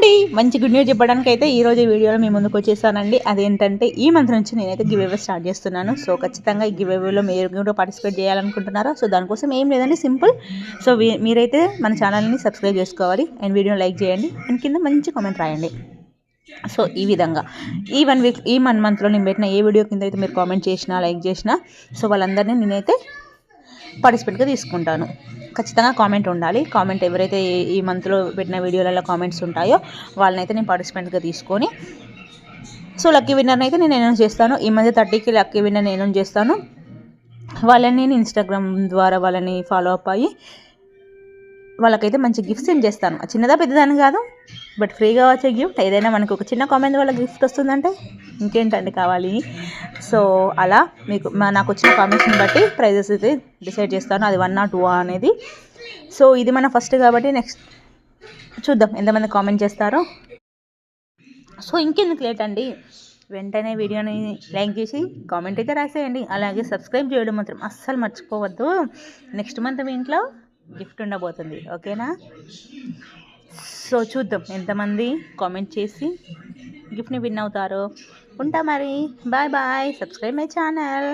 అండి, మంచి good news చెప్పడానికి అయితే ఈరోజు వీడియోలో మీ ముందుకు వచ్చేసానండి. అదేంటంటే ఈ మంత్ నుంచి నేనైతే గివ్ అవే స్టార్ట్ చేస్తున్నాను. సో ఖచ్చితంగా ఈ గివ్ అవేలో మీరు కూడా పార్టిసిపేట్ చేయాలనుకుంటున్నారా? సో దానికోసం ఏం లేదండి, సింపుల్. సో మీరైతే మన ఛానల్ని సబ్స్క్రైబ్ చేసుకోవాలి అండ్ వీడియోని లైక్ చేయండి అండ్ కింద మంచి కామెంట్ రాయండి. సో ఈ విధంగా ఈ 1 వీక్ ఈ 1 మంత్లో నేను పెట్టిన ఏ వీడియో కింద అయితే మీరు కామెంట్ చేసినా లైక్ చేసినా సో వాళ్ళందరినీ నేనైతే పార్టిసిపేట్గా తీసుకుంటాను. ఖచ్చితంగా కామెంట్ ఉండాలి. కామెంట్ ఎవరైతే ఈ మంత్లో పెట్టిన వీడియోలలో కామెంట్స్ ఉంటాయో వాళ్ళనైతే నేను పార్టిసిపెంట్గా తీసుకొని సో లక్కీ విన్నర్ని అయితే నేను అనౌన్స్ చేస్తాను. ఈ మధ్య 30కి లక్కీ విన్నర్ని అనౌన్స్ చేస్తాను. వాళ్ళని నేను ఇన్స్టాగ్రామ్ ద్వారా వాళ్ళని ఫాలో అప్ అయ్యి వాళ్ళకైతే మంచి గిఫ్ట్స్ సెండ్ చేస్తాను. చిన్నదా పెద్దదాని కాదు, బట్ ఫ్రీగా వచ్చే గిఫ్ట్ ఏదైనా మనకు ఒక చిన్న కామెంట్ వల్ల గిఫ్ట్ వస్తుందంటే ఇంకేంటండి కావాలి. సో అలా మీకు నాకు వచ్చిన కామెంట్స్ని బట్టి ప్రైజెస్ అయితే డిసైడ్ చేస్తాను, అది 1 or 2 అనేది. సో ఇది మన ఫస్ట్ కాబట్టి నెక్స్ట్ చూద్దాం ఎంతమంది కామెంట్ చేస్తారో. సో ఇంకెందుకు లేట్ అండి, వెంటనే వీడియోని లైక్ చేసి కామెంట్ అయితే రాసేయండి. అలాగే సబ్స్క్రైబ్ చేయడం మాత్రం అస్సలు మర్చిపోవద్దు. నెక్స్ట్ మంత్ మీ ఇంట్లో గిఫ్ట్ ఉండబోతుంది, ఓకేనా? సో చూద్దాం ఎంతమంది కామెంట్ చేసి గిఫ్ట్ని విన్ అవుతారో. ఉంటా మరి, bye bye, subscribe my channel.